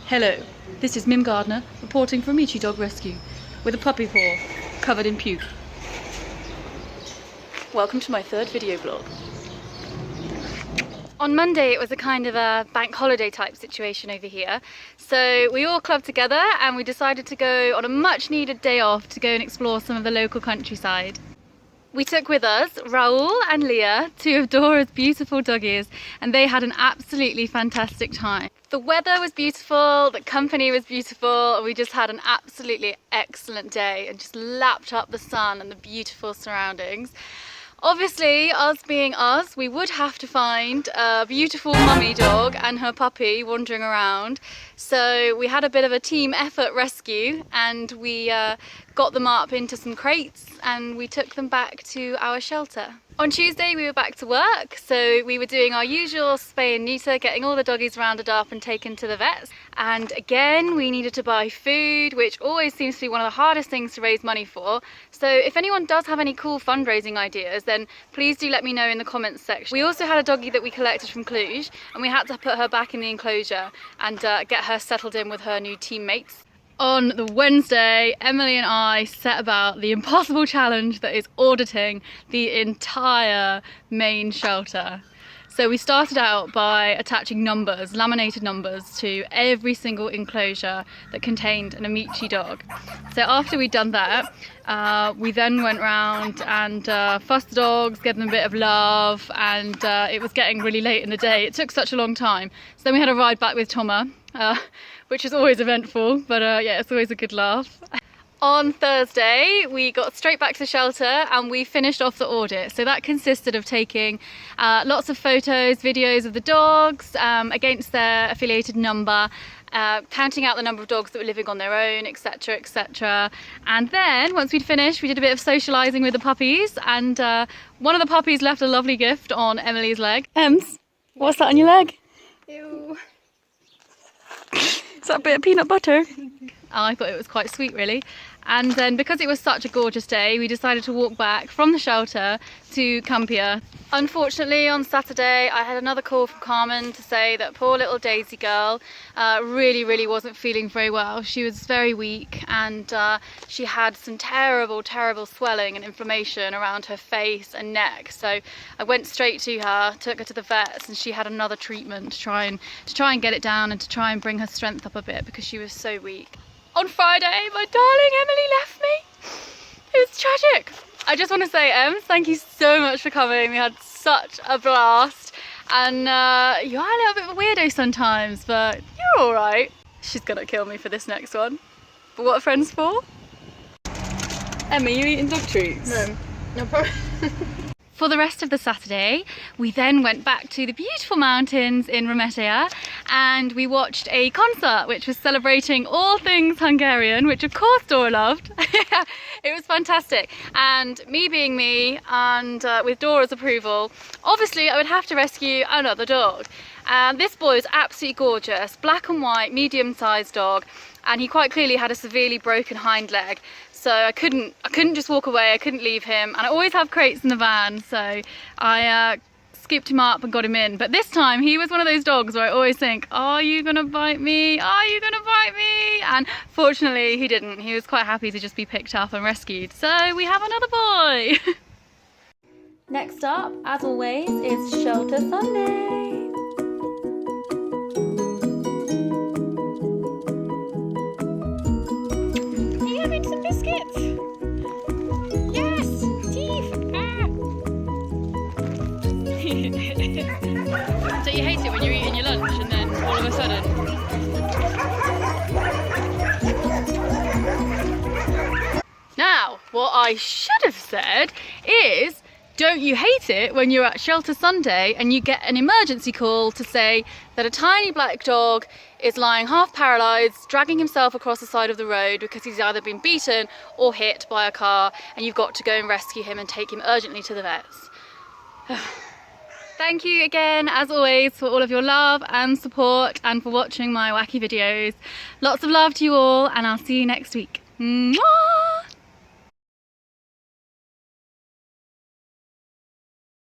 Hello, this is Mim Gardner reporting for Amicii Dog Rescue with a puppy paw covered in puke. Welcome to my third video blog. On Monday it was a kind of a bank holiday type situation over here, so we all clubbed together and we decided to go on a much needed day off to go and explore some of the local countryside. We took with us Raoul and Leah, two of Dora's beautiful doggies, and they had an absolutely fantastic time. The weather was beautiful, the company was beautiful, and we just had an absolutely excellent day and just lapped up the sun and the beautiful surroundings. Obviously, us being us, we would have to find a beautiful mummy dog and her puppy wandering around. So we had a bit of a team effort rescue, and we got them up into some crates and we took them back to our shelter. On Tuesday we were back to work, so we were doing our usual spay and neuter, getting all the doggies rounded up and taken to the vets. And again, we needed to buy food, which always seems to be one of the hardest things to raise money for. So if anyone does have any cool fundraising ideas, then please do let me know in the comments section. We also had a doggie that we collected from Cluj, and we had to put her back in the enclosure and get her settled in with her new teammates. On the Wednesday, Emily and I set about the impossible challenge that is auditing the entire main shelter. So we started out by attaching numbers, laminated numbers, to every single enclosure that contained an Amicii dog. So after we'd done that, we then went round and fussed the dogs, gave them a bit of love, and it was getting really late in the day. It took such a long time. So then we had a ride back with Toma, which is always eventful, but yeah, it's always a good laugh. On Thursday, we got straight back to the shelter and we finished off the audit. So that consisted of taking lots of photos, videos of the dogs against their affiliated number, counting out the number of dogs that were living on their own, etc, etc. And then once we'd finished, we did a bit of socialising with the puppies, and one of the puppies left a lovely gift on Emily's leg. Ems, what's that on your leg? Ew. Is that a bit of peanut butter? I thought it was quite sweet, really. And then because it was such a gorgeous day, we decided to walk back from the shelter to Campia. Unfortunately, on Saturday, I had another call from Carmen to say that poor little Daisy girl really wasn't feeling very well. She was very weak, and she had some terrible swelling and inflammation around her face and neck. So I went straight to her, took her to the vets, and she had another treatment to try and get it down and to try and bring her strength up a bit because she was so weak. On Friday, my darling Emily left me. It was tragic. I just want to say, Em, thank you so much for coming. We had such a blast. And you are a little bit of a weirdo sometimes, but you're all right. She's gonna kill me for this next one. But what are friends for? Emma, you eating dog treats? No problem. For the rest of the Saturday, we then went back to the beautiful mountains in Romania and we watched a concert which was celebrating all things Hungarian, which of course Dora loved. It was fantastic. And me being me, and with Dora's approval, obviously I would have to rescue another dog. And this boy was absolutely gorgeous, black and white, medium-sized dog, and he quite clearly had a severely broken hind leg. So I couldn't just walk away, I couldn't leave him, and I always have crates in the van, so I scooped him up and got him in. But this time he was one of those dogs where I always think, are you gonna bite me? Are you gonna bite me? And fortunately he didn't. He was quite happy to just be picked up and rescued. So we have another boy. Next up, as always, is Shelter Sunday. Some biscuits. Yes, teeth. Ah. So you hate it when you're eating your lunch and then all of a sudden. Now, what I should have said is, don't you hate it when you're at Shelter Sunday and you get an emergency call to say that a tiny black dog is lying half paralysed, dragging himself across the side of the road because he's either been beaten or hit by a car, and you've got to go and rescue him and take him urgently to the vets. Thank you again, as always, for all of your love and support and for watching my wacky videos. Lots of love to you all, and I'll see you next week. Mwah!